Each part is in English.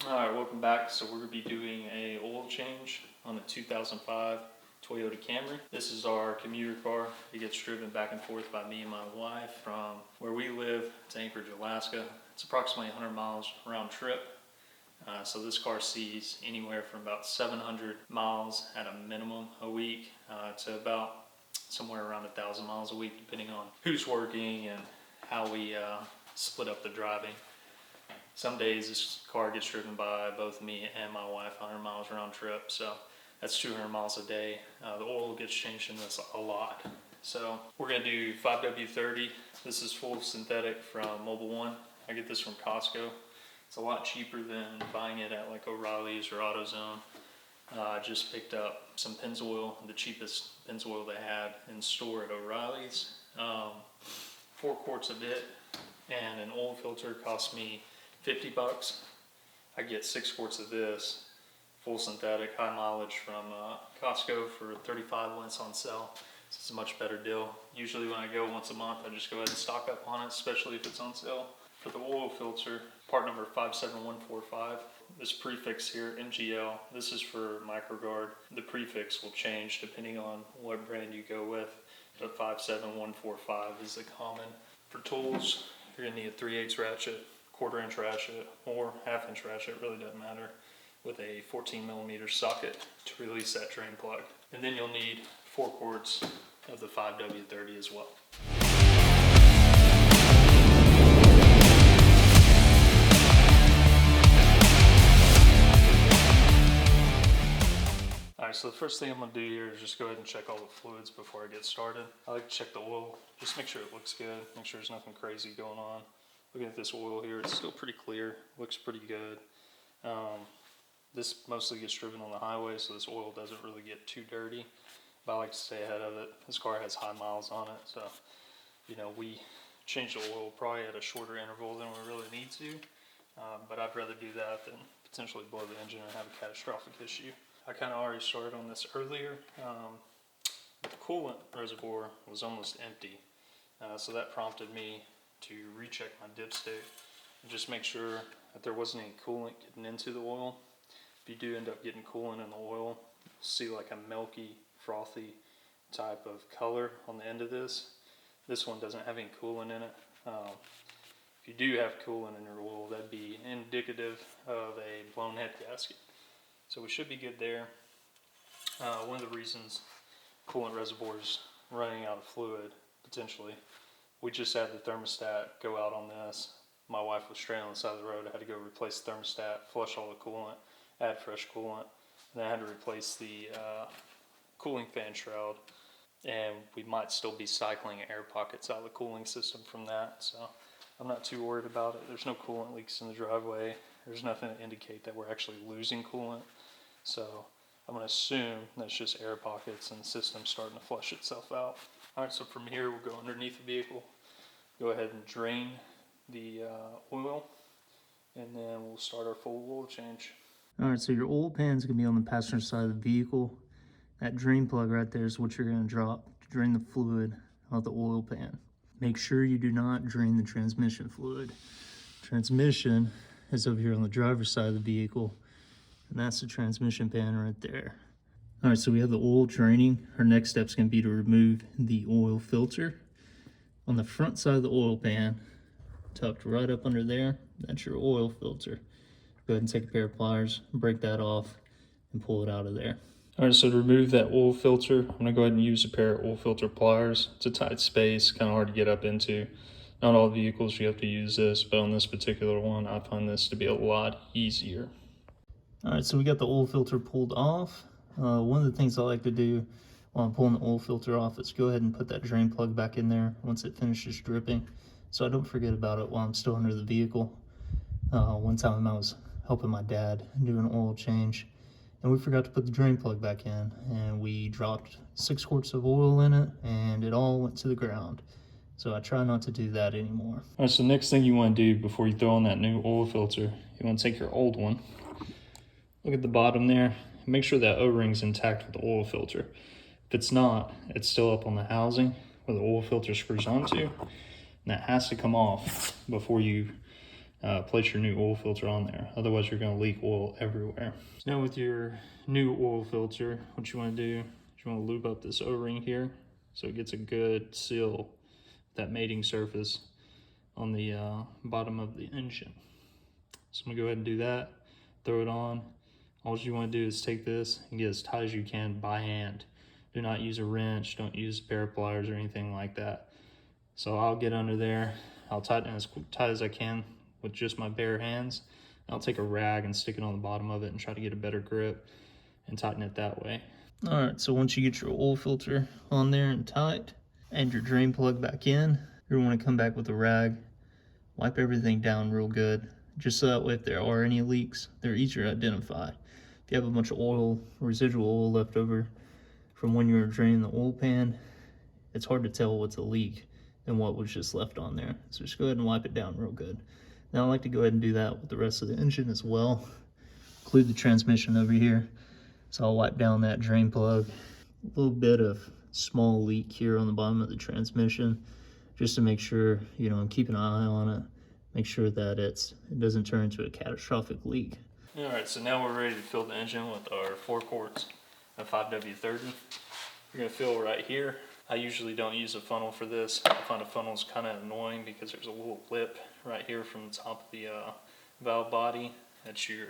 Alright, welcome back. So we're going to be doing a oil change on the 2005 Toyota Camry. This is our commuter car. It gets driven back and forth by me and my wife from where we live to Anchorage, Alaska. It's approximately 100 miles round trip. So this car sees anywhere from about 700 miles at a minimum a week to about somewhere around 1,000 miles a week, depending on who's working and how we split up the driving. Some days this car gets driven by both me and my wife 100 miles round trip, so that's 200 miles a day. The oil gets changed in this a lot. So we're going to do 5W30. This is full synthetic from Mobile One. I get this from Costco. It's a lot cheaper than buying it at like O'Reilly's or AutoZone. I just picked up some Pennzoil, the cheapest Pennzoil they had in store at O'Reilly's. 4 quarts of it, and an oil filter cost me $50. I get 6 quarts of this, full synthetic, high mileage from Costco for 35 when it's on sale. So it's a much better deal. Usually when I go once a month, I just go ahead and stock up on it, especially if it's on sale. For the oil filter, part number 57145. This prefix here, MGL, this is for MicroGuard. The prefix will change depending on what brand you go with, but 57145 is the common. For tools, you're going to need a 3/8 ratchet, 1/4 inch ratchet, or 1/2 inch ratchet, really doesn't matter, with a 14mm socket to release that drain plug. And then you'll need 4 quarts of the 5W30 as well. Alright, so the first thing I'm going to do here is just go ahead and check all the fluids before I get started. I like to check the oil, just make sure it looks good, make sure there's nothing crazy going on. Looking at this oil here, it's still pretty clear, looks pretty good. This mostly gets driven on the highway, so this oil doesn't really get too dirty, but I like to stay ahead of it. This car has high miles on it, so we change the oil probably at a shorter interval than we really need to, but I'd rather do that than potentially blow the engine and have a catastrophic issue. I kind of already started on this earlier. The coolant reservoir was almost empty, so that prompted me to recheck my dipstick and just make sure that there wasn't any coolant getting into the oil. If you do end up getting coolant in the oil, you'll see like a milky, frothy type of color on the end of this. This one doesn't have any coolant in it. If you do have coolant in your oil, that'd be indicative of a blown head gasket. So we should be good there. One of the reasons coolant reservoirs running out of fluid, potentially, we just had the thermostat go out on this. My wife was straight on the side of the road. I had to go replace the thermostat, flush all the coolant, add fresh coolant, and then I had to replace the cooling fan shroud. And we might still be cycling air pockets out of the cooling system from that, so I'm not too worried about it. There's no coolant leaks in the driveway. There's nothing to indicate that we're actually losing coolant. So I'm going to assume that's just air pockets and the system's starting to flush itself out. Alright, so from here we'll go underneath the vehicle, go ahead and drain the oil, and then we'll start our full oil change. Alright, so your oil pan is going to be on the passenger side of the vehicle. That drain plug right there is what you're going to drop to drain the fluid out the oil pan. Make sure you do not drain the transmission fluid. Transmission is over here on the driver's side of the vehicle, and that's the transmission pan right there. Alright, so we have the oil draining. Our next step is going to be to remove the oil filter. On the front side of the oil pan, tucked right up under there, that's your oil filter. Go ahead and take a pair of pliers, break that off, and pull it out of there. Alright, so to remove that oil filter, I'm going to go ahead and use a pair of oil filter pliers. It's a tight space, kind of hard to get up into. Not all vehicles you have to use this, but on this particular one, I find this to be a lot easier. Alright, so we got the oil filter pulled off. One of the things I like to do while I'm pulling the oil filter off is go ahead and put that drain plug back in there once it finishes dripping, so I don't forget about it while I'm still under the vehicle. One time I was helping my dad do an oil change, and we forgot to put the drain plug back in, and we dropped 6 quarts of oil in it, and it all went to the ground. So I try not to do that anymore. Alright, so next thing you want to do before you throw on that new oil filter, you want to take your old one, look at the bottom there, make sure that O-ring's intact with the oil filter. If it's not, it's still up on the housing where the oil filter screws onto, and that has to come off before you place your new oil filter on there. Otherwise, you're going to leak oil everywhere. So now with your new oil filter, what you want to do is you want to lube up this O-ring here so it gets a good seal, that mating surface on the bottom of the engine. So I'm going to go ahead and do that, throw it on. All you want to do is take this and get as tight as you can by hand. Do not use a wrench, don't use a pair of pliers or anything like that. So I'll get under there, I'll tighten it as tight as I can with just my bare hands. I'll take a rag and stick it on the bottom of it and try to get a better grip and tighten it that way. All right, so once you get your oil filter on there and tight and your drain plug back in, you're gonna come back with a rag, wipe everything down real good, just so that way if there are any leaks, they're easier to identify. If you have a bunch of oil, residual oil left over from when you were draining the oil pan, it's hard to tell what's a leak and what was just left on there. So just go ahead and wipe it down real good. Now I like to go ahead and do that with the rest of the engine as well. Include the transmission over here. So I'll wipe down that drain plug. A little bit of small leak here on the bottom of the transmission, just to make sure, you know, I'm keeping an eye on it. Make sure that it doesn't turn into a catastrophic leak. All right, so now we're ready to fill the engine with our 4 quarts of 5W30. We're gonna fill right here. I usually don't use a funnel for this. I find a funnel is kind of annoying because there's a little lip right here from the top of the valve body that you're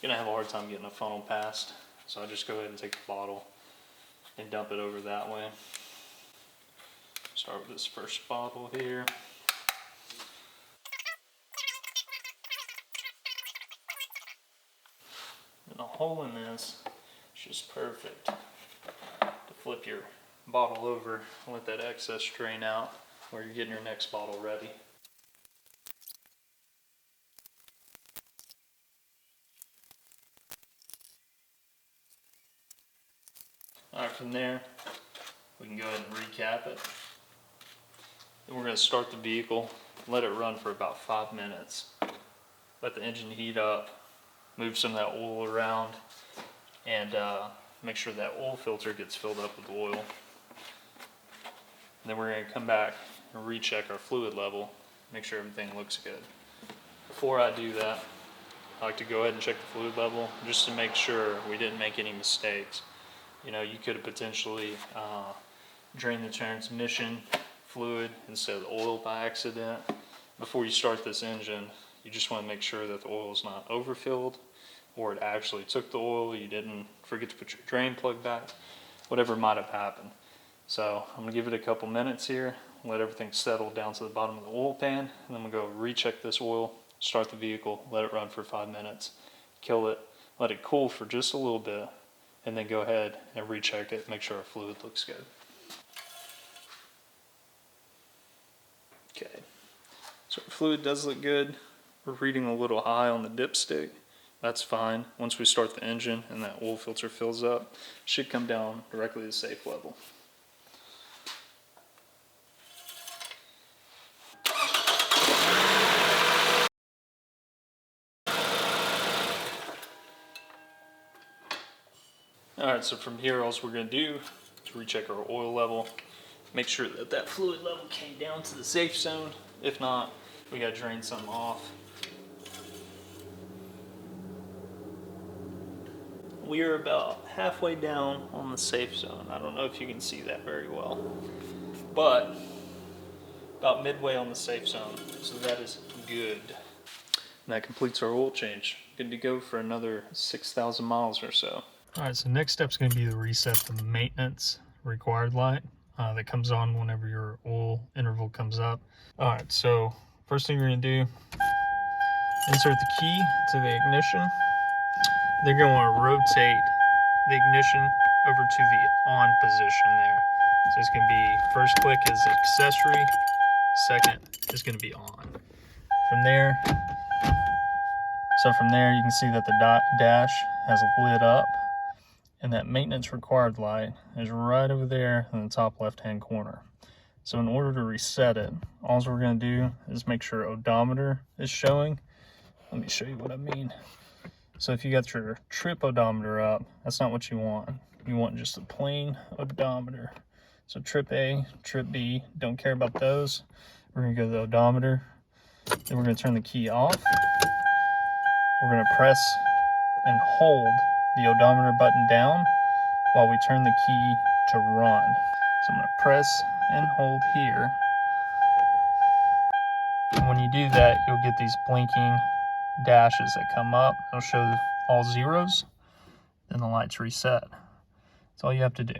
gonna have a hard time getting a funnel past. So I just go ahead and take the bottle and dump it over that way. Start with this first bottle here. And the hole in this is just perfect to flip your bottle over and let that excess drain out where you're getting your next bottle ready. Alright, from there we can go ahead and recap it. Then we're going to start the vehicle, let it run for about 5 minutes. Let the engine heat up, move some of that oil around, and make sure that oil filter gets filled up with oil. Then we're going to come back and recheck our fluid level, make sure everything looks good. Before I do that, I like to go ahead and check the fluid level just to make sure we didn't make any mistakes. You know, you could have potentially drained the transmission fluid instead of the oil by accident. Before you start this engine, you just want to make sure that the oil is not overfilled, or it actually took the oil, you didn't forget to put your drain plug back, whatever might have happened. So I'm going to give it a couple minutes here, let everything settle down to the bottom of the oil pan, and then we'll go recheck this oil, start the vehicle, let it run for 5 minutes, kill it, let it cool for just a little bit, and then go ahead and recheck it, make sure our fluid looks good. Okay, so our fluid does look good. We're reading a little high on the dipstick. That's fine. Once we start the engine and that oil filter fills up, it should come down directly to safe level. Alright, so from here all we're going to do is recheck our oil level, make sure that that fluid level came down to the safe zone. If not, we got to drain some off. We are about halfway down on the safe zone. I don't know if you can see that very well, but about midway on the safe zone, so that is good. And that completes our oil change. Good to go for another 6,000 miles or so. Alright, so next step is going to be to reset the maintenance required light that comes on whenever your oil interval comes up. Alright, so first thing you're going to do, insert the key to the ignition. They're going to want to rotate the ignition over to the on position there. So it's going to be, first click is accessory, second is going to be on. From there you can see that the dash has lit up, and that maintenance required light is right over there in the top left hand corner. So in order to reset it, all we're going to do is make sure odometer is showing. Let me show you what I mean. So if you got your trip odometer up, that's not what you want. You want just a plain odometer. So trip A, trip B, don't care about those. We're going to go to the odometer. Then we're going to turn the key off. We're going to press and hold the odometer button down while we turn the key to run. So I'm going to press and hold here. And when you do that, you'll get these blinking dashes that come up. It'll show all zeros, then the lights reset. That's all you have to do.